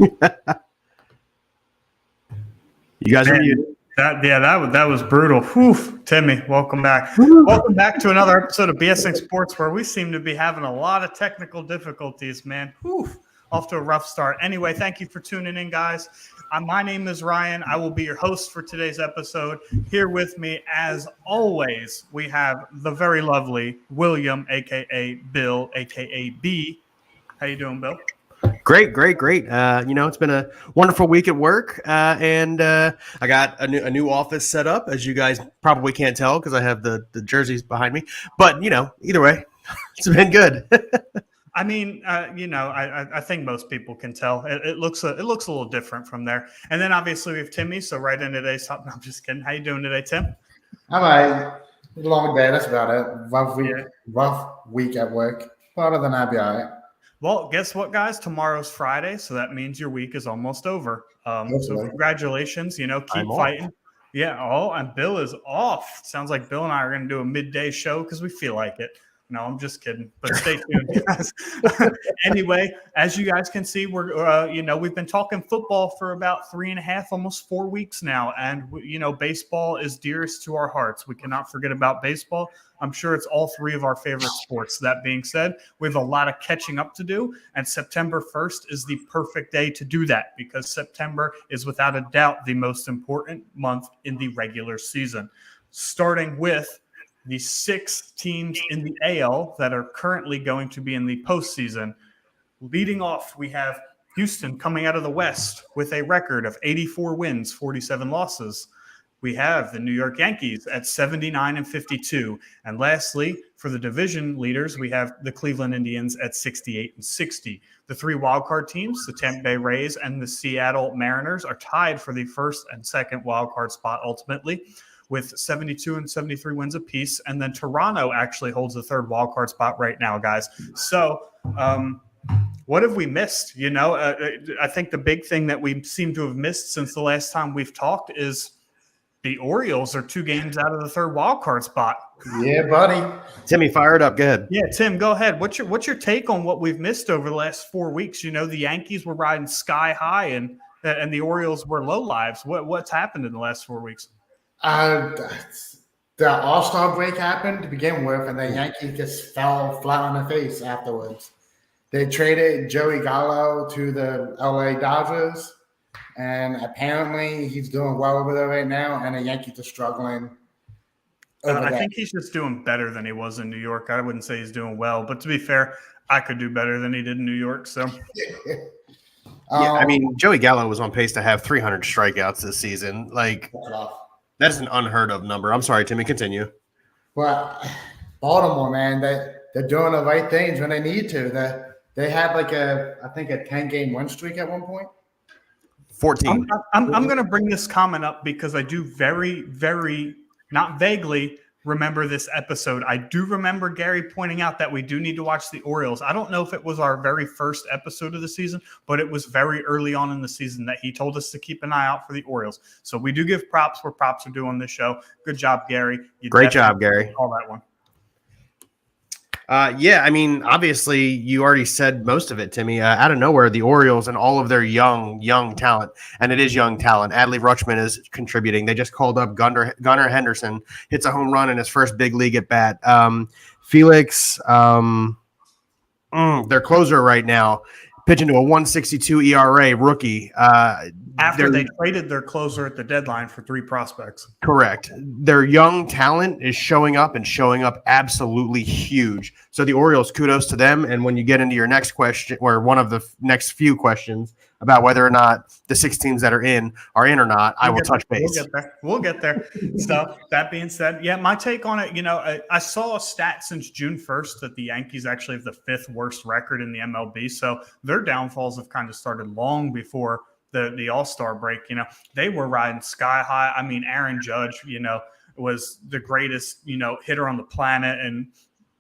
You guys are muted. That was brutal. Whew. Timmy, welcome back. Welcome back to another episode of BSing Sports, where we seem to be having a lot of technical difficulties, man. Whew. Off to a rough start. Anyway, thank you for tuning in, guys. My name is Ryan. I will be your host for today's episode. Here with me, as always, we have the very lovely William, a.k.a. Bill, a.k.a. B. How you doing, Bill? Great. It's been a wonderful week at work, and I got a new office set up, as you guys probably can't tell because I have the jerseys behind me. But either way, it's been good. I mean, I think most people can tell. It looks a little different from there. And then obviously we have Timmy. So right in today's top. No, I'm just kidding. How you doing today, Tim? All right. Long day. That's about it. Rough week at work. Other than that, be all right. Well, guess what, guys? Tomorrow's Friday, so that means your week is almost over. So congratulations. Keep fighting. Off. Yeah. Oh, and Bill is off. Sounds like Bill and I are going to do a midday show because we feel like it. No, I'm just kidding. But stay tuned, guys. Anyway, as you guys can see, we've been talking football for about 3.5, almost 4 weeks now, and baseball is dearest to our hearts. We cannot forget about baseball. I'm sure it's all three of our favorite sports. That being said, we have a lot of catching up to do, and September 1st is the perfect day to do that because September is without a doubt the most important month in the regular season, starting with the 6 teams in the AL that are currently going to be in the postseason. Leading off, we have Houston coming out of the West with a record of 84 wins, 47 losses. We have the New York Yankees at 79-52. And lastly, for the division leaders, we have the Cleveland Indians at 68-60. The 3 wildcard teams, the Tampa Bay Rays and the Seattle Mariners, are tied for the first and second wildcard spot ultimately, with 72 and 73 wins apiece. And then Toronto actually holds the third wildcard spot right now, guys. So what have we missed? I think the big thing that we seem to have missed since the last time we've talked is the Orioles are 2 games out of the third wildcard spot. Yeah, buddy. Timmy, fire it up. Go ahead. Yeah, Tim, go ahead. What's your take on what we've missed over the last 4 weeks? The Yankees were riding sky high and the Orioles were low lives. What's happened in the last 4 weeks? The All-Star break happened to begin with, and the Yankees just fell flat on their face afterwards. They traded Joey Gallo to the LA Dodgers, and apparently he's doing well over there right now, and the Yankees are struggling. I think he's just doing better than he was in New York. I wouldn't say he's doing well, but to be fair, I could do better than he did in New York. So, Joey Gallo was on pace to have 300 strikeouts this season. That is an unheard of number. I'm sorry, Timmy. Continue. Well, Baltimore, man, they're doing the right things when they need to. They had I think a 10-game win streak at one point. 14. I'm going to bring this comment up because I do very, very, not vaguely, remember this episode. I do remember Gary pointing out that we do need to watch the Orioles. I don't know if it was our very first episode of the season, but it was very early on in the season that he told us to keep an eye out for the Orioles. So we do give props where props are due on this show. Good job, Gary. Great job, Gary. Call that one. Obviously, you already said most of it, Timmy. Out of nowhere, the Orioles and all of their young talent, and it is young talent. Adley Rutschman is contributing. They just called up Gunnar Henderson, hits a home run in his first big league at bat. Felix, their closer right now, pitching to a 1.62 ERA, rookie. After they traded their closer at the deadline for 3 prospects. Correct. Their young talent is showing up absolutely huge. So the Orioles, kudos to them. And when you get into your next question, or one of the next few questions about whether or not the 6 teams that are in or not, I will touch base. We'll get there. So that being said, my take on it, I saw a stat since June 1st that the Yankees actually have the 5th worst record in the MLB. So their downfalls have kind of started long before the All-Star break. They were riding sky high. I mean, Aaron Judge, was the greatest, hitter on the planet, and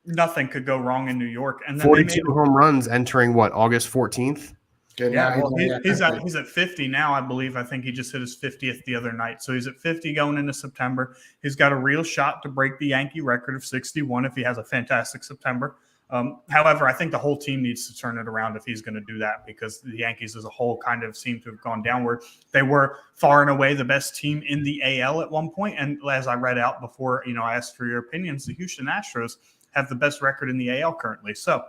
nothing could go wrong in New York. And then 42 home runs entering August 14th. Good. Yeah, he's at 50 now, I believe. I think he just hit his 50th the other night. So he's at 50 going into September. He's got a real shot to break the Yankee record of 61 if he has a fantastic September. However, I think the whole team needs to turn it around if he's going to do that, because the Yankees as a whole kind of seem to have gone downward. They were far and away the best team in the AL at one point, and as I read out before, I asked for your opinions, the Houston Astros have the best record in the AL currently. So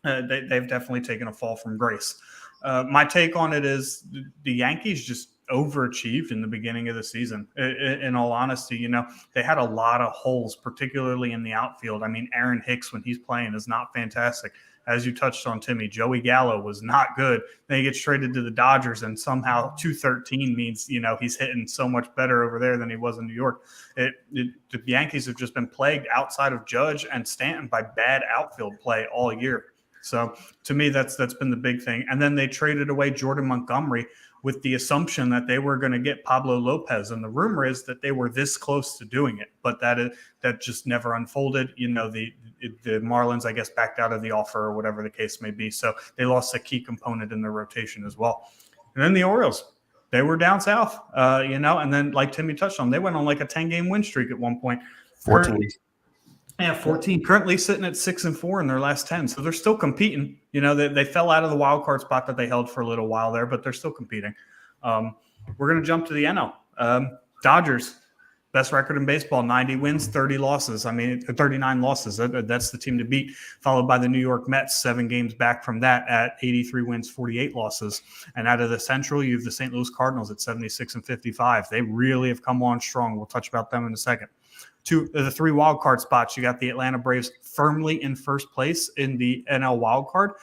they've definitely taken a fall from grace. My take on it is the Yankees just overachieved in the beginning of the season. In all honesty, they had a lot of holes, particularly in the outfield. I mean, Aaron Hicks, when he's playing, is not fantastic. As you touched on, Timmy, Joey Gallo was not good. Then he gets traded to the Dodgers, and somehow 213 means, he's hitting so much better over there than he was in New York. The Yankees have just been plagued outside of Judge and Stanton by bad outfield play all year. So to me, that's been the big thing. And then they traded away Jordan Montgomery with the assumption that they were going to get Pablo Lopez. And the rumor is that they were this close to doing it, but that just never unfolded. The Marlins, I guess, backed out of the offer or whatever the case may be. So they lost a key component in their rotation as well. And then the Orioles, they were down south, and then like Timmy touched on, they went on like a 10-game win streak at one point. 14. 14. Currently sitting at 6-4 in their last 10. So they're still competing. They fell out of the wild card spot that they held for a little while there, but they're still competing. We're going to jump to the NL. Dodgers, best record in baseball, 90 wins, 30 losses. 39 losses. That's the team to beat, followed by the New York Mets, 7 games back from that at 83 wins, 48 losses. And out of the Central, you have the St. Louis Cardinals at 76-55. They really have come on strong. We'll touch about them in a second. The 3 wild card spots, you got the Atlanta Braves firmly in first place in the NL wild card.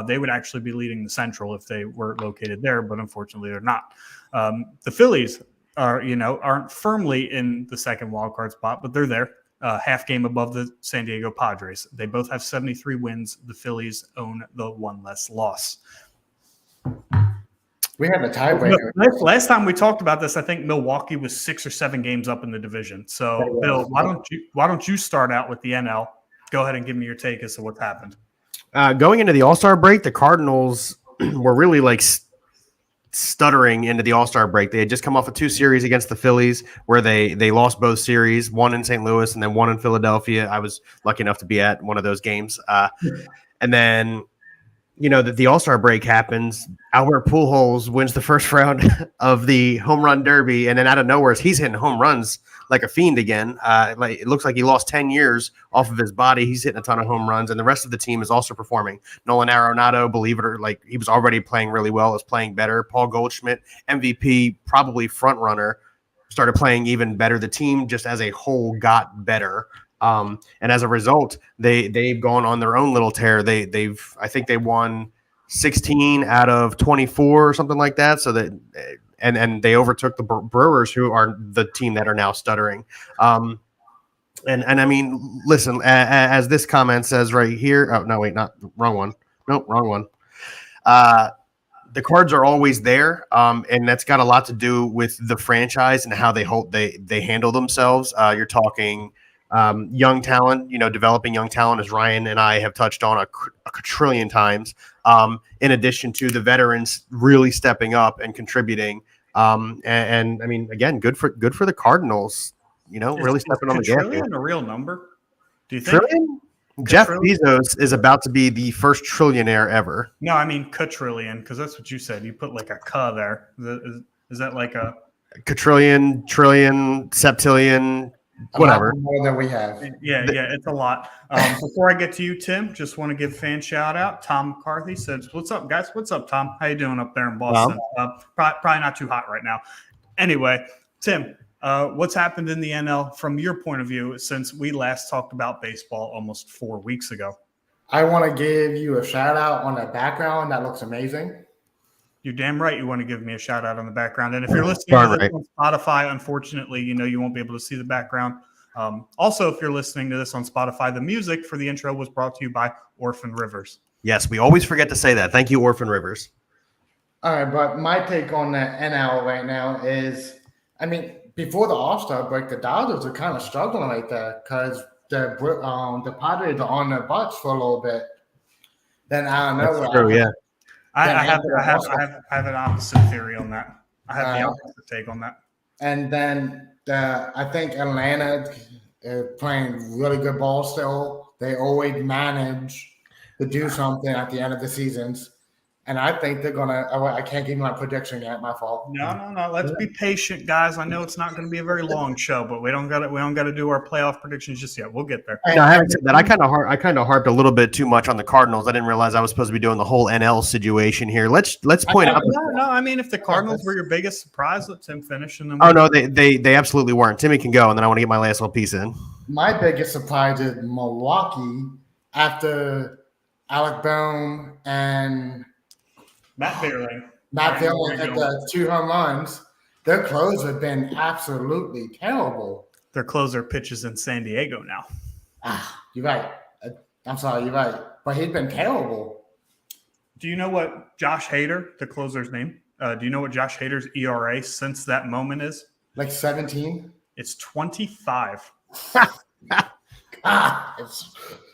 They would actually be leading the Central if they were located there, but unfortunately they're not. The Phillies aren't firmly in the second wild card spot, but they're there, half game above the San Diego Padres. They both have 73 wins. The Phillies own the 1 less loss. We have a tiebreaker. Last time we talked about this, I think Milwaukee was 6 or 7 games up in the division. So, Bill, why don't you start out with the NL? Go ahead and give me your take as to what's happened. Going into the All-Star break, the Cardinals were really like stuttering into the All-Star break. They had just come off of 2 series against the Phillies where they lost both series, one in St. Louis and then one in Philadelphia. I was lucky enough to be at one of those games. And then the All-Star break happens. Albert Pujols wins the first round of the home run derby, and then out of nowhere, he's hitting home runs like a fiend again. It looks like he lost 10 years off of his body. He's hitting a ton of home runs, and the rest of the team is also performing. Nolan Arenado, believe it or not, he was already playing really well, is playing better. Paul Goldschmidt, MVP, probably front runner, started playing even better. The team just as a whole got better. And as a result, they've gone on their own little tear. I think they won 16 out of 24 or something like that. So that and they overtook the Brewers, who are the team that are now stuttering. And I mean, listen, as this comment says right here. Oh no, wait, not wrong one. Nope, wrong one. The Cards are always there, and that's got a lot to do with the franchise and how they handle themselves. You're talking. Young talent, developing young talent, as Ryan and I have touched on a trillion times, in addition to the veterans really stepping up and contributing. And I mean, again, good for the Cardinals, really stepping on the gas. Is a real number? Do you think? Trillion? Jeff Bezos is about to be the first trillionaire ever. No, I mean quadrillion, because that's what you said. You put like a "k" there. Is that like a quadrillion, trillion, septillion? Whatever. More than we have. Yeah, it's a lot. Before I get to you, Tim, just want to give fan shout out. Tom McCarthy says, "What's up, guys? What's up, Tom? How you doing up there in Boston? Probably not too hot right now. Anyway, Tim, what's happened in the NL from your point of view since we last talked about baseball almost 4 weeks ago?" I want to give you a shout out on the background. That looks amazing. You're damn right you want to give me a shout out on the background. And if you're listening to this on Spotify, unfortunately, you won't be able to see the background. Also, if you're listening to this on Spotify, the music for the intro was brought to you by Orphan Rivers. Yes, we always forget to say that. Thank you, Orphan Rivers. All right, but my take on the NL right now is, before the All-Star break, the Dodgers are kind of struggling right there because the Padres are on their butts for a little bit. Then I don't know. That's true, yeah. I have an opposite theory on that. I have the opposite take on that. And then I think Atlanta is playing really good ball still. They always manage to do something at the end of the seasons. And I think they're gonna. Oh, I can't give you my prediction yet. My fault. No. Let's be patient, guys. I know it's not going to be a very long show, but we don't got to do our playoff predictions just yet. We'll get there. No, having said that, I kind of harped a little bit too much on the Cardinals. I didn't realize I was supposed to be doing the whole NL situation here. Let's point out. No. I mean, if the Cardinals were your biggest surprise, let Tim finish. And then no, they absolutely weren't. Timmy can go, and then I want to get my last little piece in. My biggest surprise is Milwaukee after Alec Boehm and Matt Vierling at the 2 home runs. Their closer have been absolutely terrible. Their closer pitches in San Diego now. You're right. I'm sorry, you're right. But he's been terrible. Do you know what Josh Hader, the closer's name? Do you know what Josh Hader's ERA since that moment is? Like 17? It's 25.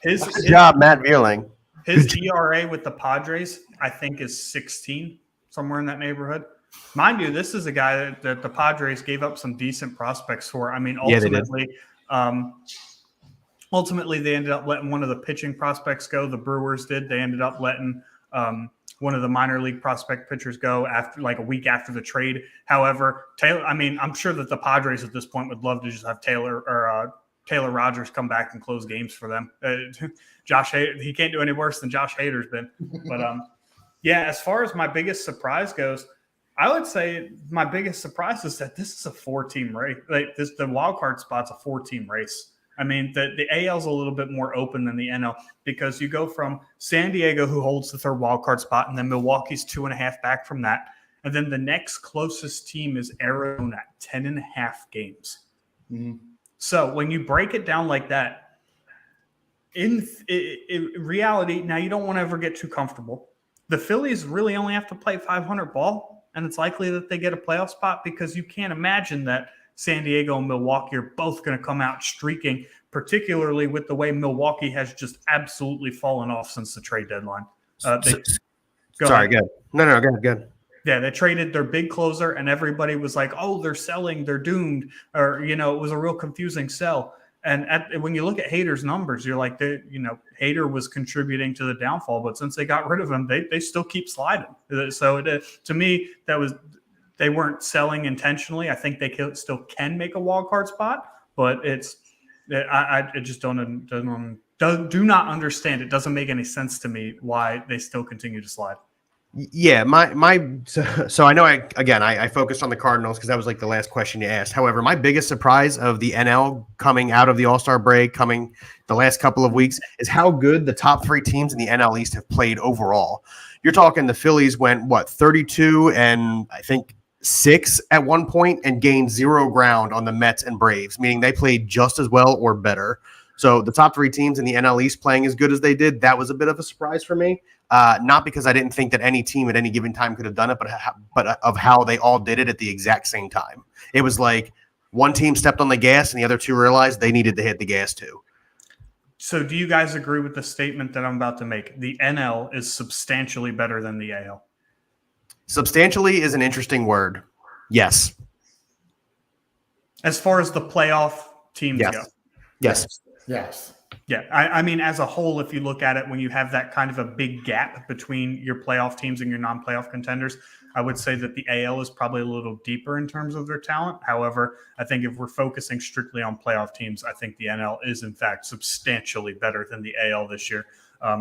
His job, Matt Vierling. His ERA with the Padres, I think, is 16, somewhere in that neighborhood. Mind you, this is a guy that the Padres gave up some decent prospects for. I mean, ultimately, they ended up letting one of the pitching prospects go. The Brewers did. They ended up letting one of the minor league prospect pitchers go after like a week after the trade. However, Taylor, I mean, I'm sure that the Padres at this point would love to just have Taylor Rogers come back and close games for them. Josh Hader, he can't do any worse than Josh Hader's been. But yeah, as far as my biggest surprise goes, I would say my biggest surprise is that this is a 4-team race. Like the wild card spot's a 4-team race. I mean, the AL's a little bit more open than the NL because you go from San Diego, who holds the third wild card spot, and then Milwaukee's 2.5 back from that. And then the next closest team is Arizona at 10.5 games. Mm-hmm. So when you break it down like that, in reality, now you don't want to ever get too comfortable. The Phillies really only have to play 500 ball, and it's likely that they get a playoff spot because you can't imagine that San Diego and Milwaukee are both going to come out streaking, particularly with the way Milwaukee has just absolutely fallen off since the trade deadline. Go ahead. Good. No, go ahead. Yeah, they traded their big closer, and everybody was like, oh, they're selling, they're doomed, or, it was a real confusing sell. And when you look at Hader's numbers, you're like, Hader was contributing to the downfall, but since they got rid of him, they still keep sliding. So to me, they weren't selling intentionally. I think they still can make a wild card spot, but I just do not understand. It doesn't make any sense to me why they still continue to slide. Yeah, so I know I focused on the Cardinals because that was like the last question you asked. However, my biggest surprise of the NL coming out of the All-Star break, coming the last couple of weeks, is how good the top 3 teams in the NL East have played overall. You're talking the Phillies went 32 and I think 6 at one point and gained 0 ground on the Mets and Braves, meaning they played just as well or better. So the top 3 teams in the NL East playing as good as they did, that was a bit of a surprise for me. Not because I didn't think that any team at any given time could have done it, but of how they all did it at the exact same time. It was like one team stepped on the gas and the other 2 realized they needed to hit the gas too. So do you guys agree with the statement that I'm about to make? The NL is substantially better than the AL. Substantially is an interesting word. Yes. As far as the playoff teams go. Yes. Yeah, I mean, as a whole, if you look at it, when you have that kind of a big gap between your playoff teams and your non-playoff contenders, I would say that the AL is probably a little deeper in terms of their talent. However, I think if we're focusing strictly on playoff teams, I think the NL is, in fact, substantially better than the AL this year. I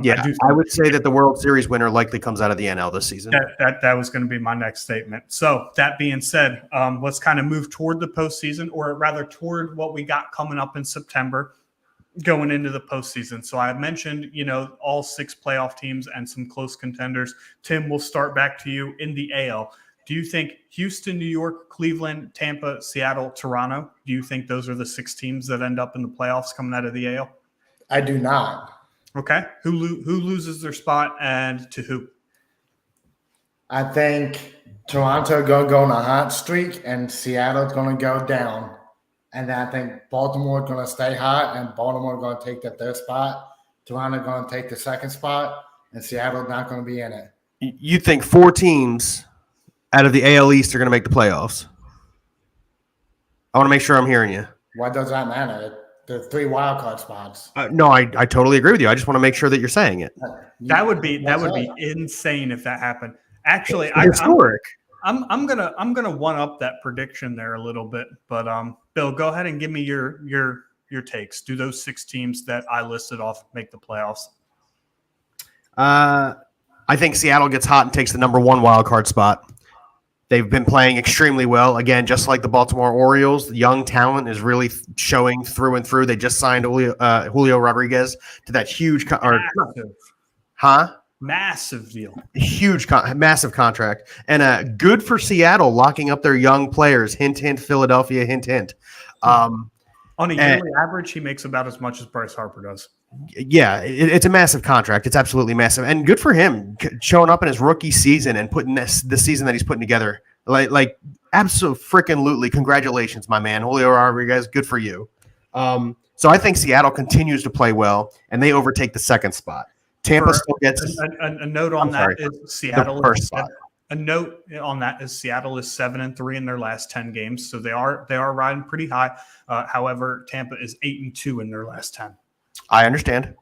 would say that the World Series winner likely comes out of the NL this season. That was going to be my next statement. So that being said, let's kind of move toward the postseason, or rather toward what we got coming up in September going into the postseason. So I mentioned, all 6 playoff teams and some close contenders. Tim, we'll start back to you in the AL. Do you think Houston, New York, Cleveland, Tampa, Seattle, Toronto, do you think those are the 6 teams that end up in the playoffs coming out of the AL? I do not. Okay. Who loses their spot and to who? I think Toronto going to go on a hot streak and Seattle's going to go down. And then I think Baltimore going to stay hot and Baltimore going to take the 3rd spot. Toronto going to take the 2nd spot and Seattle not going to be in it. You think 4 teams out of the AL East are going to make the playoffs? I want to make sure I'm hearing you. Why does that matter? the 3 wild card spots. No, I totally agree with you. I just want to make sure that you're saying it. That would be insane if that happened. Actually, historic. I'm gonna one up that prediction there a little bit, but Bill, go ahead and give me your takes. Do those 6 teams that I listed off make the playoffs? I think Seattle gets hot and takes the number 1 wild card spot. They've been playing extremely well. Again, just like the Baltimore Orioles, young talent is really showing through and through. They just signed Julio Rodriguez to that huge massive deal, massive contract, and good for Seattle locking up their young players. Hint, hint. Philadelphia. Hint, hint. On a yearly average, he makes about as much as Bryce Harper does. Yeah, it's a massive contract. It's absolutely massive, and good for him showing up in his rookie season and putting the season that he's putting together. Like absolutely freaking congratulations, my man, Julio Rodriguez. Good for you. So I think Seattle continues to play well, and they overtake the 2nd spot. Tampa still gets a note on that is Seattle. The 1st spot. A note on that is Seattle is 7-3 in their last 10 games, so they are riding pretty high. However, Tampa is 8-2 in their last 10. I understand.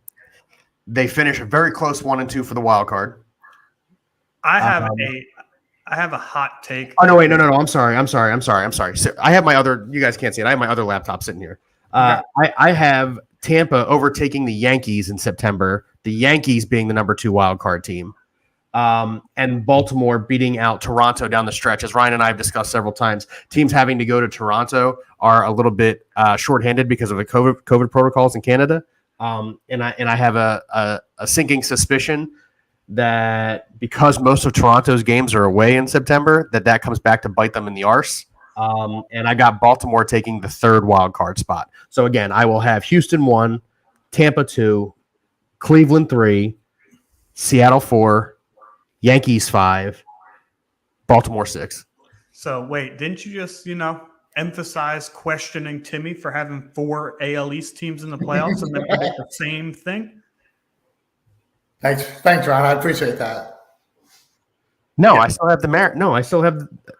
They finish a very close 1-2 for the wild card. I have a hot take. Oh no! Wait, no! I'm sorry. So I have my other. You guys can't see it. I have my other laptop sitting here. I have Tampa overtaking the Yankees in September. The Yankees being the number 2 wild card team, and Baltimore beating out Toronto down the stretch. As Ryan and I have discussed several times, teams having to go to Toronto are a little bit shorthanded because of the COVID protocols in Canada. And I have a sinking suspicion that because most of Toronto's games are away in September, that comes back to bite them in the arse. And I got Baltimore taking the 3rd wild card spot. So again, I will have Houston 1, Tampa 2, Cleveland 3, Seattle 4, Yankees 5, Baltimore 6. So wait, didn't you just emphasize questioning Timmy for having 4 AL East teams in the playoffs and then predict the same thing? Thanks, Ron. I appreciate that. No, yeah. I still have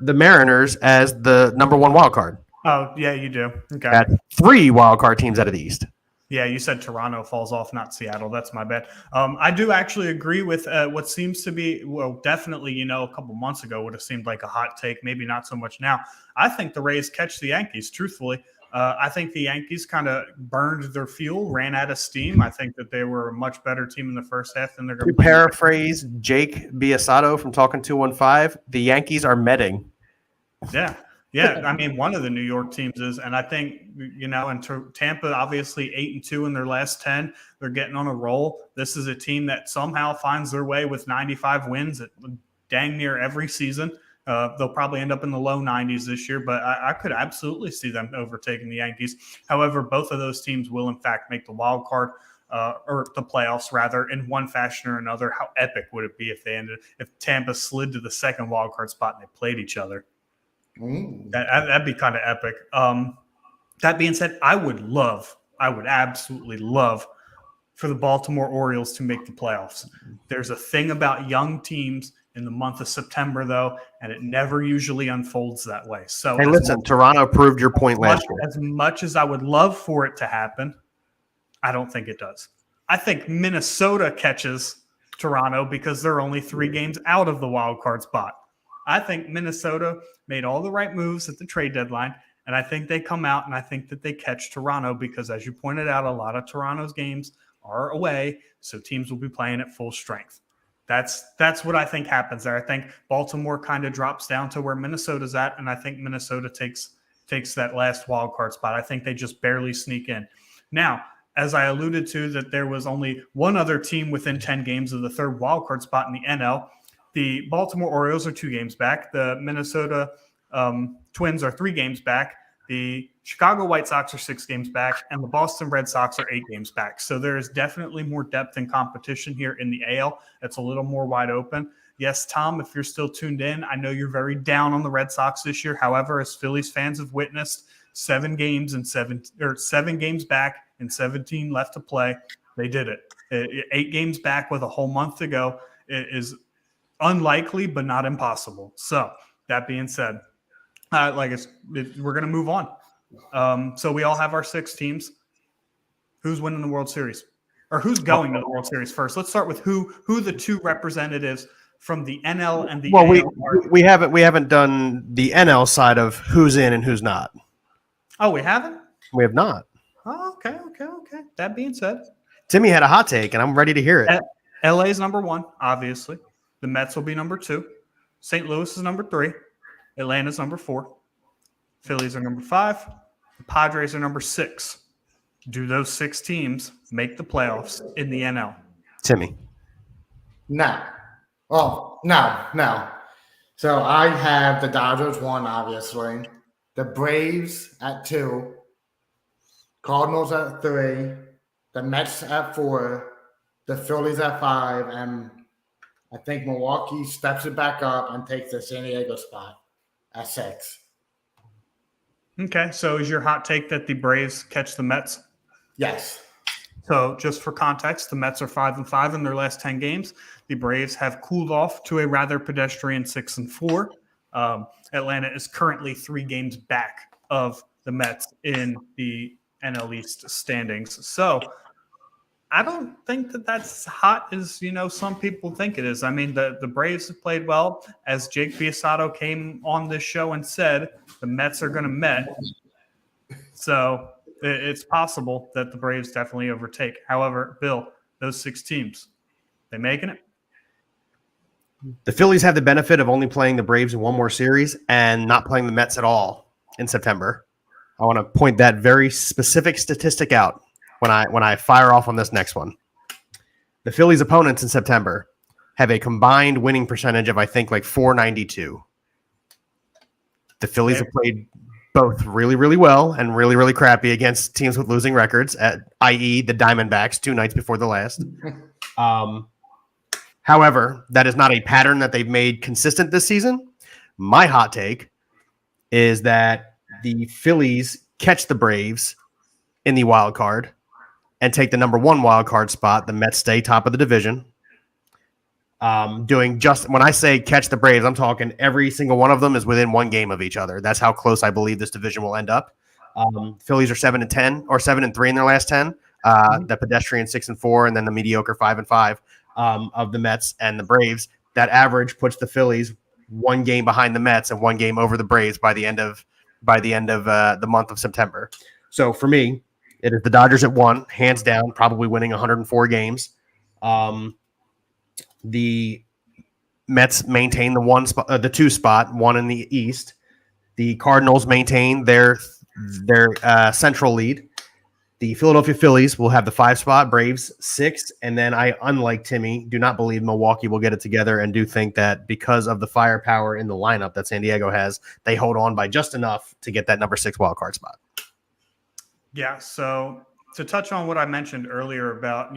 the Mariners as the number 1 wild card. Oh, yeah, you do. Okay. At 3 wild card teams out of the East. Yeah, you said Toronto falls off, not Seattle. That's my bad. I do actually agree with what seems to be, well, definitely, a couple months ago would have seemed like a hot take, maybe not so much now. I think the Rays catch the Yankees, truthfully. I think the Yankees kind of burned their fuel, ran out of steam. I think that they were a much better team in the first half than they're going to paraphrase Jake Biasato from Talking 215, the Yankees are medding. Yeah. Yeah, I mean, one of the New York teams is, and I think, and Tampa, obviously 8-2 in their last 10. They're getting on a roll. This is a team that somehow finds their way with 95 wins at dang near every season. They'll probably end up in the low 90s this year, but I could absolutely see them overtaking the Yankees. However, both of those teams will, in fact, make the wild card or the playoffs, rather, in one fashion or another. How epic would it be if Tampa slid to the 2nd wild card spot and they played each other? That'd be kind of epic. That being said, I would absolutely love for the Baltimore Orioles to make the playoffs. There's a thing about young teams in the month of September, though, and it never usually unfolds that way. So, hey, listen, Toronto proved your point last year. As much as I would love for it to happen, I don't think it does. I think Minnesota catches Toronto because they're only 3 games out of the wild card spot. I think Minnesota made all the right moves at the trade deadline, and I think they come out and I think that they catch Toronto because, as you pointed out, a lot of Toronto's games are away, so teams will be playing at full strength. That's what I think happens there. I think Baltimore kind of drops down to where Minnesota's at, and I think Minnesota takes that last wild card spot. I think they just barely sneak in. Now, as I alluded to, that there was only one other team within 10 games of the 3rd wild card spot in the NL. The Baltimore Orioles are 2 games back. The Minnesota Twins are 3 games back. The Chicago White Sox are 6 games back, and the Boston Red Sox are 8 games back. So there is definitely more depth and competition here in the AL. It's a little more wide open. Yes, Tom, if you're still tuned in, I know you're very down on the Red Sox this year. However, as Phillies fans have witnessed, 7 games back and 17 left to play. They did it. 8 games back with a whole month to go is unlikely, but not impossible. So that being said, we're going to move on. So we all have our 6 teams. Who's winning the World Series? Or who's going to the World Series first? Let's start with who the two representatives from the NL and the AL are. we haven't done the NL side of who's in and who's not. Oh, we haven't? We have not. Oh, okay. That being said, Timmy had a hot take, and I'm ready to hear it. LA is number 1, obviously. The Mets will be number 2. St. Louis is number 3. Atlanta's number 4. Phillies are number 5. The Padres are number 6. Do those 6 teams make the playoffs in the NL? Timmy. No. Oh, no. So I have the Dodgers 1, obviously. The Braves at 2. Cardinals at 3. The Mets at 4. The Phillies at 5. And I think Milwaukee steps it back up and takes the San Diego spot at 6. Okay, so is your hot take that the Braves catch the Mets? Yes. So just for context, the Mets are 5-5 in their last 10 games. The Braves have cooled off to a rather pedestrian 6-4. Atlanta is currently 3 games back of the Mets in the NL East standings. So I don't think that that's hot as, some people think it is. I mean, the Braves have played well. As Jake Fiasato came on this show and said, the Mets are going to Met. So it's possible that the Braves definitely overtake. However, Bill, those 6 teams, they making it? The Phillies have the benefit of only playing the Braves in one more series and not playing the Mets at all in September. I want to point that very specific statistic out when I fire off on this next one. The Phillies' opponents in September have a combined winning percentage of, I think, like .492. The Phillies have played both really, really well and really, really crappy against teams with losing records, i.e. the Diamondbacks 2 nights before the last. However, that is not a pattern that they've made consistent this season. My hot take is that the Phillies catch the Braves in the wild card and take the number 1 wild card spot. The Mets stay top of the division. When I say catch the Braves, I'm talking every single one of them is within 1 game of each other. That's how close I believe this division will end up. Phillies are 7-10 or 7-3 in their last 10. The pedestrian 6-4, and then the mediocre 5-5 of the Mets and the Braves. That average puts the Phillies 1 game behind the Mets and 1 game over the Braves by the end of the month of September. So for me, it is the Dodgers at 1, hands down, probably winning 104 games. The Mets maintain the 2 spot, 1 in the East. The Cardinals maintain their central lead. The Philadelphia Phillies will have the 5 spot, Braves 6, and then I, unlike Timmy, do not believe Milwaukee will get it together and do think that because of the firepower in the lineup that San Diego has, they hold on by just enough to get that number 6 wild card spot. Yeah, so to touch on what I mentioned earlier about,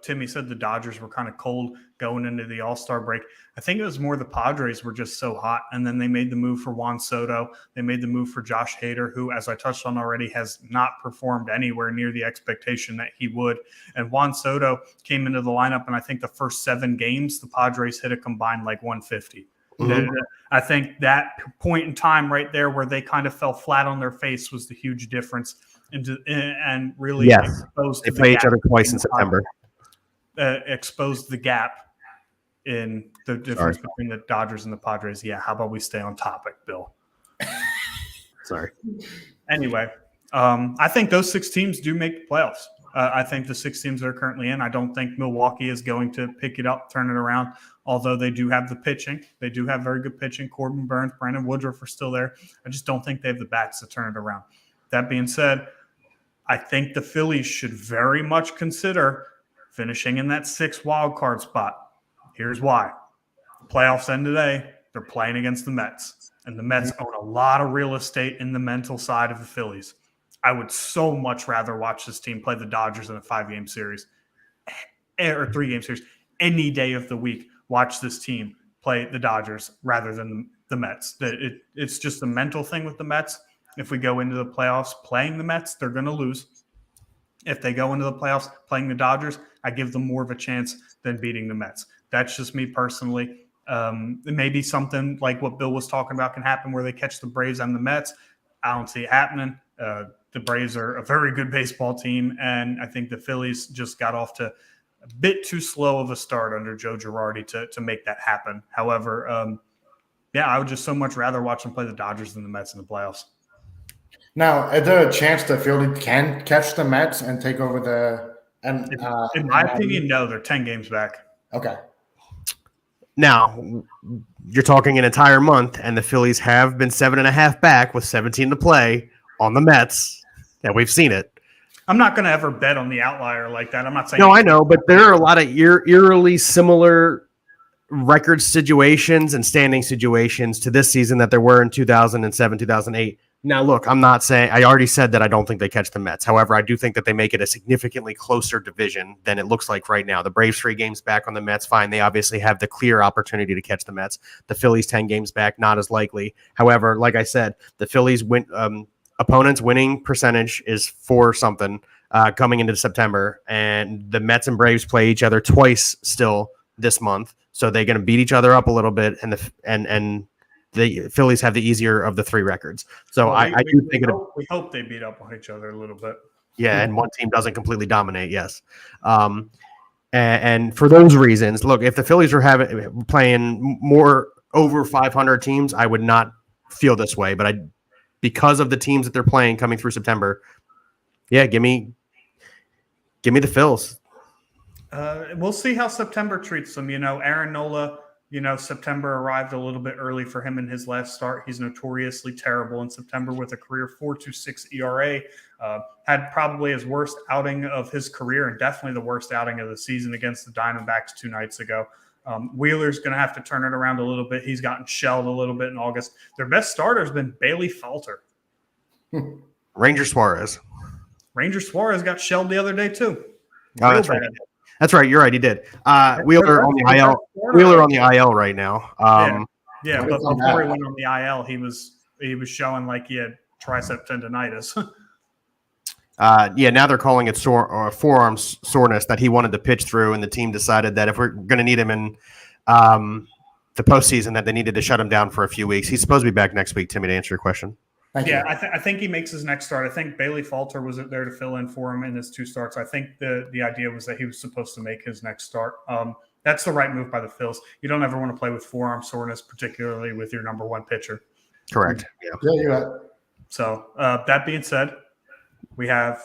Timmy said the Dodgers were kind of cold going into the All-Star break. I think it was more the Padres were just so hot, and then they made the move for Juan Soto. They made the move for Josh Hader, who, as I touched on already, has not performed anywhere near the expectation that he would. And Juan Soto came into the lineup, and I think the first 7 games, the Padres hit a combined like 150. Mm-hmm. I think that point in time right there where they kind of fell flat on their face was the huge difference. And really exposed. They play each other twice in September. Exposed the gap in the difference between the Dodgers and the Padres. Yeah, how about we stay on topic, Bill? Sorry. Anyway, I think those 6 teams do make the playoffs. I think the 6 teams that are currently in, I don't think Milwaukee is going to pick it up, turn it around, although they do have the pitching. They do have very good pitching. Corbin Burns, Brandon Woodruff are still there. I just don't think they have the bats to turn it around. That being said, I think the Phillies should very much consider finishing in that 6th wild card spot. Here's why. The playoffs end today. They're playing against the Mets. And the Mets own a lot of real estate in the mental side of the Phillies. I would so much rather watch this team play the Dodgers in a 5-game series or 3-game series. Any day of the week, watch this team play the Dodgers rather than the Mets. It's just a mental thing with the Mets. If we go into the playoffs playing the Mets, they're going to lose. If they go into the playoffs playing the Dodgers, I give them more of a chance than beating the Mets. That's just me personally. Maybe something like what Bill was talking about can happen where they catch the Braves and the Mets. I don't see it happening. the Braves are a very good baseball team, and I think the Phillies just got off to a bit too slow of a start under Joe Girardi to make that happen. However, I would just so much rather watch them play the Dodgers than the Mets in the playoffs. Now, is there a chance the Phillies can catch the Mets and take over the? In my opinion, no. They're 10 games back. Okay. Now, you're talking an entire month, and the Phillies have been 7.5 back with 17 to play on the Mets. And we've seen it. I'm not going to ever bet on the outlier like that. I'm not saying. No, I know, but there are a lot of eerily similar record situations and standing situations to this season that there were in 2007, 2008. Now, look, I'm not saying – I already said that I don't think they catch the Mets. However, I do think that they make it a significantly closer division than it looks like right now. The Braves 3 games back on the Mets, fine. They obviously have the clear opportunity to catch the Mets. The Phillies 10 games back, not as likely. However, like I said, the Phillies opponents' winning percentage is 4 something coming into September, and the Mets and Braves play each other twice still this month. So they're going to beat each other up a little bit, and the Phillies have the easier of the 3 records. So I do think we hope they beat up on each other a little bit. Yeah, and one team doesn't completely dominate, yes. And for those reasons, look, if the Phillies were playing more over 500 teams, I would not feel this way. But because of the teams that they're playing coming through September, yeah, give me the Phils. We'll see how September treats them. Aaron Nola, September arrived a little bit early for him in his last start. He's notoriously terrible in September with a career 4.26 ERA. Had probably his worst outing of his career and definitely the worst outing of the season against the Diamondbacks 2 nights ago. Wheeler's going to have to turn it around a little bit. He's gotten shelled a little bit in August. Their best starter has been Bailey Falter. Ranger Suarez got shelled the other day too. Oh, that's right. That's right. You're right. He did. Wheeler on the IL. Wheeler on the IL right now. But before he went on the IL, he was showing like he had tricep tendonitis. Now they're calling it forearm soreness that he wanted to pitch through, and the team decided that if we're going to need him in the postseason, that they needed to shut him down for a few weeks. He's supposed to be back next week, Timmy, to answer your question. I think he makes his next start. I think Bailey Falter was there to fill in for him in his 2 starts. I think the idea was that he was supposed to make his next start. That's the right move by the Phils. You don't ever want to play with forearm soreness, particularly with your number 1 pitcher. Correct. Yeah, you're right. So that being said, we had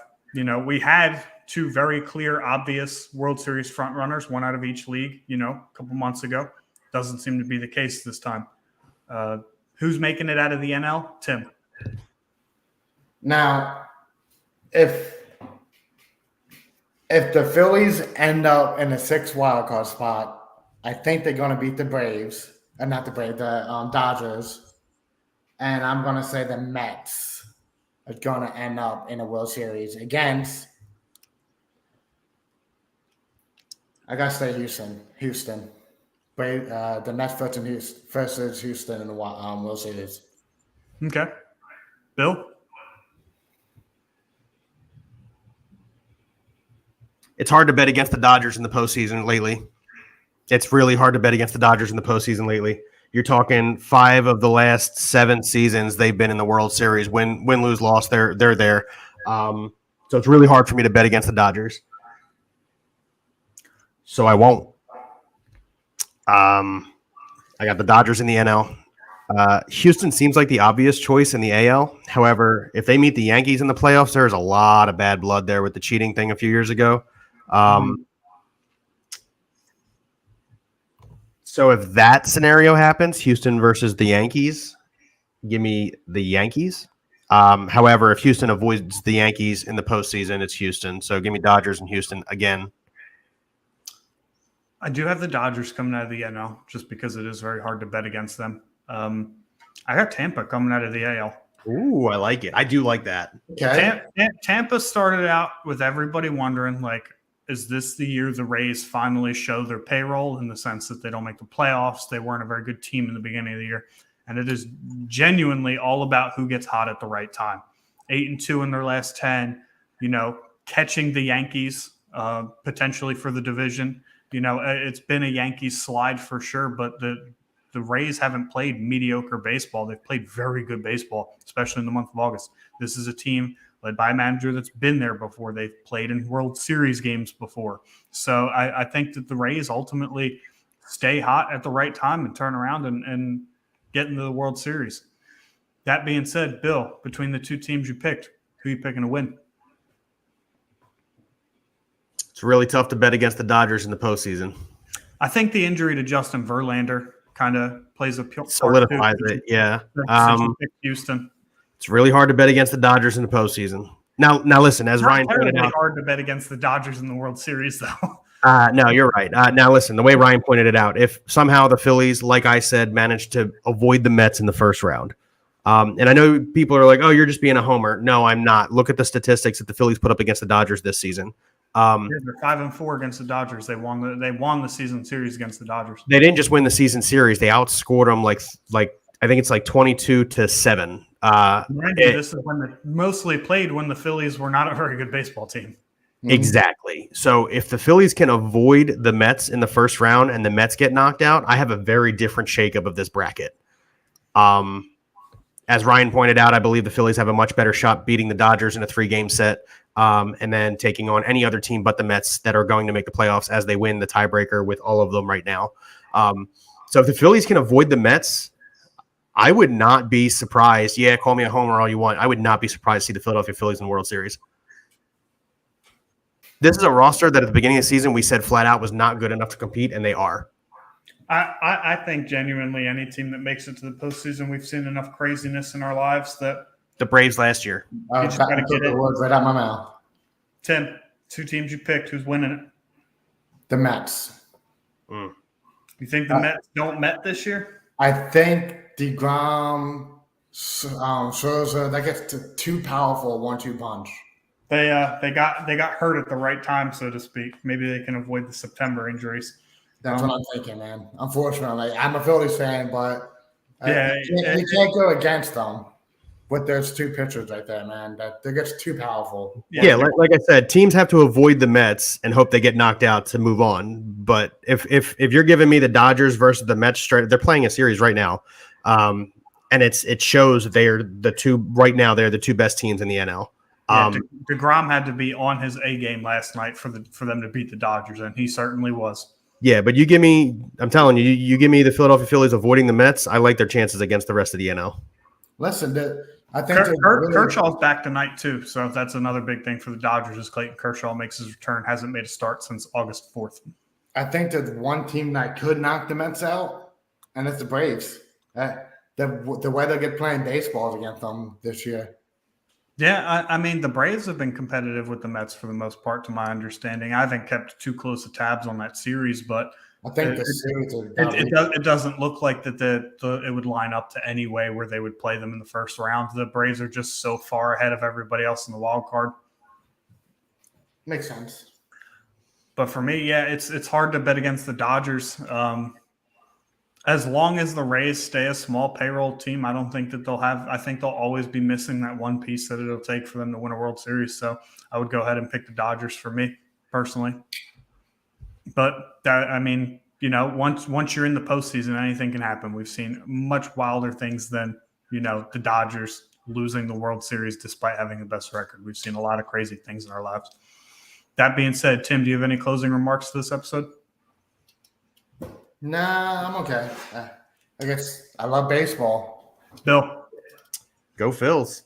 2 very clear, obvious World Series front runners, 1 out of each league, a couple months ago. Doesn't seem to be the case this time. Who's making it out of the NL? Tim. Now, if the Phillies end up in the 6th wildcard spot, I think they're going to beat the Braves, not the Braves, the Dodgers, and I'm going to say the Mets are going to end up in a World Series against. I got to say Houston. The Mets versus Houston in the World Series. Okay, Bill. It's hard to bet against the Dodgers in the postseason lately. It's really hard to bet against the Dodgers in the postseason lately. You're talking 5 of the last 7 seasons they've been in the World Series. Win, lose, loss, they're there. So it's really hard for me to bet against the Dodgers. So I won't. I got the Dodgers in the NL. Houston seems like the obvious choice in the AL. However, if they meet the Yankees in the playoffs, there's a lot of bad blood there with the cheating thing a few years ago. So if that scenario happens, Houston versus the Yankees, give me the Yankees. However, if Houston avoids the Yankees in the postseason, it's Houston. So give me Dodgers and Houston again. I do have the Dodgers coming out of the NL just because it is very hard to bet against them. I got Tampa coming out of the AL. Ooh, I like it. I do like that. Okay. Tampa started out with everybody wondering, like, is this the year the Rays finally show their payroll in the sense that they don't make the playoffs? They weren't a very good team in the beginning of the year. And it is genuinely all about who gets hot at the right time. 8-2 in their last 10, catching the Yankees potentially for the division. It's been a Yankees slide for sure, but the Rays haven't played mediocre baseball. They've played very good baseball, especially in the month of August. This is a team led by a manager that's been there before. They've played in World Series games before. So I think that the Rays ultimately stay hot at the right time and turn around and get into the World Series. That being said, Bill, between the two teams you picked, who are you picking to win? It's really tough to bet against the Dodgers in the postseason. I think the injury to Justin Verlander kind of plays a part. Solidifies it, yeah. Houston. It's really hard to bet against the Dodgers in the postseason. Now listen, as Ryan pointed out, hard to bet against the Dodgers in the World Series, though. No, you're right. Now listen, the way Ryan pointed it out, if somehow the Phillies, like I said, managed to avoid the Mets in the first round, and I know people are like, "Oh, you're just being a homer." No, I'm not. Look at the statistics that the Phillies put up against the Dodgers this season. They're 5-4 against the Dodgers. They won the season series against the Dodgers. They didn't just win the season series; they outscored them like I think it's like 22-7. This is when they mostly played when the Phillies were not a very good baseball team. Exactly. So if the Phillies can avoid the Mets in the first round and the Mets get knocked out, I have a very different shakeup of this bracket. As Ryan pointed out, I believe the Phillies have a much better shot beating the Dodgers in a 3-game set, and then taking on any other team but the Mets that are going to make the playoffs as they win the tiebreaker with all of them right now. So if the Phillies can avoid the Mets, I would not be surprised. Yeah, call me a homer all you want. I would not be surprised to see the Philadelphia Phillies in the World Series. This is a roster that at the beginning of the season we said flat out was not good enough to compete, and they are. I think genuinely any team that makes it to the postseason, we've seen enough craziness in our lives that the Braves last year. You just got to get the words right out my mouth. Tim, two teams you picked. Who's winning it? The Mets. You think the Mets don't Met this year? I think DeGrom, Scherzer, that gets too powerful 1-2 punch. They got hurt at the right time, so to speak. Maybe they can avoid the September injuries. That's what I'm thinking, man. Unfortunately, I'm a Phillies fan, but you can't go against them with those two pitchers right there, man. That gets too powerful. Yeah, like I said, teams have to avoid the Mets and hope they get knocked out to move on. But if you're giving me the Dodgers versus the Mets straight, they're playing a series right now, and it shows they're the two right now. They're the two best teams in the NL. DeGrom had to be on his A game last night for them to beat the Dodgers, and he certainly was. Yeah, but I'm telling you, you give me the Philadelphia Phillies avoiding the Mets, I like their chances against the rest of the NL. Listen, I think Kershaw's back tonight too, so that's another big thing for the Dodgers is Clayton Kershaw makes his return, hasn't made a start since August 4th. I think there's one team that could knock the Mets out, and it's the Braves. The way they get playing baseball against them this year. Yeah, I mean, the Braves have been competitive with the Mets for the most part, to my understanding. I haven't kept too close of tabs on that series, but I think the series it doesn't look like that it would line up to any way where they would play them in the first round. The Braves are just so far ahead of everybody else in the wild card. Makes sense. But for me, yeah, it's hard to bet against the Dodgers. As long as the Rays stay a small payroll team, I don't think that I think they'll always be missing that one piece that it'll take for them to win a World Series. So I would go ahead and pick the Dodgers for me personally. But once you're in the postseason, anything can happen. We've seen much wilder things than, the Dodgers losing the World Series despite having the best record. We've seen a lot of crazy things in our lives. That being said, Tim, do you have any closing remarks to this episode? Nah, I'm okay. I guess I love baseball. Bill. Go Phils.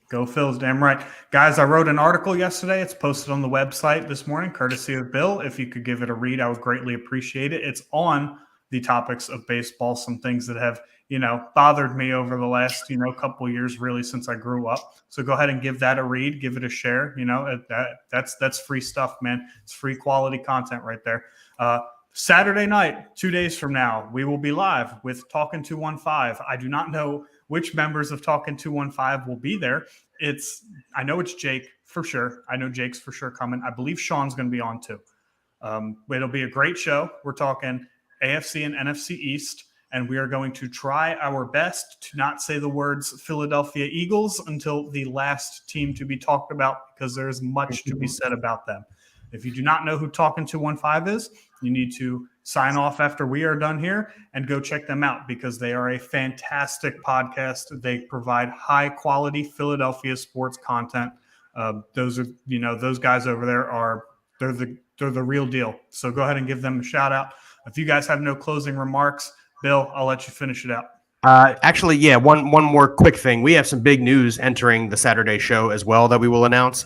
Go Phils, damn right. Guys, I wrote an article yesterday. It's posted on the website this morning, courtesy of Bill. If you could give it a read, I would greatly appreciate it. It's on the topics of baseball, some things that have, bothered me over the last, couple of years, really, since I grew up. So go ahead and give that a read, give it a share. That's free stuff, man. It's free quality content right there. Saturday night, 2 days from now, we will be live with Talkin' 215. I do not know which members of Talkin' 215 will be there. I know it's Jake for sure. I know Jake's for sure coming. I believe Sean's going to be on too. It'll be a great show. We're talking AFC and NFC East, and we are going to try our best to not say the words Philadelphia Eagles until the last team to be talked about, because there's much to be said about them. If you do not know who Talkin' 215 is, you need to sign off after we are done here and go check them out, because they are a fantastic podcast. They provide high-quality Philadelphia sports content Those are, those guys over there they're the real deal. So go ahead and give them a shout out. If you guys have no closing remarks, Bill, I'll let you finish it out. Actually, yeah, one more quick thing. We have some big news entering the Saturday show as well that we will announce.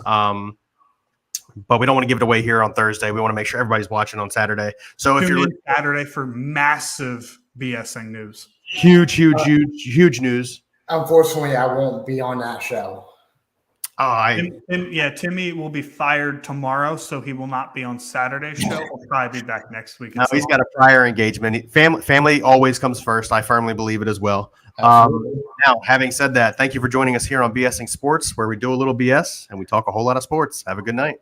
But we don't want to give it away here on Thursday. We want to make sure everybody's watching on Saturday. So if you're Saturday for massive BSing news, huge news. Unfortunately, I won't be on that show. Timmy will be fired tomorrow, so he will not be on Saturday's show. He'll probably be back next week. No, he's got a prior engagement. Family always comes first. I firmly believe it as well. Now, having said that, thank you for joining us here on BSing Sports, where we do a little BS and we talk a whole lot of sports. Have a good night.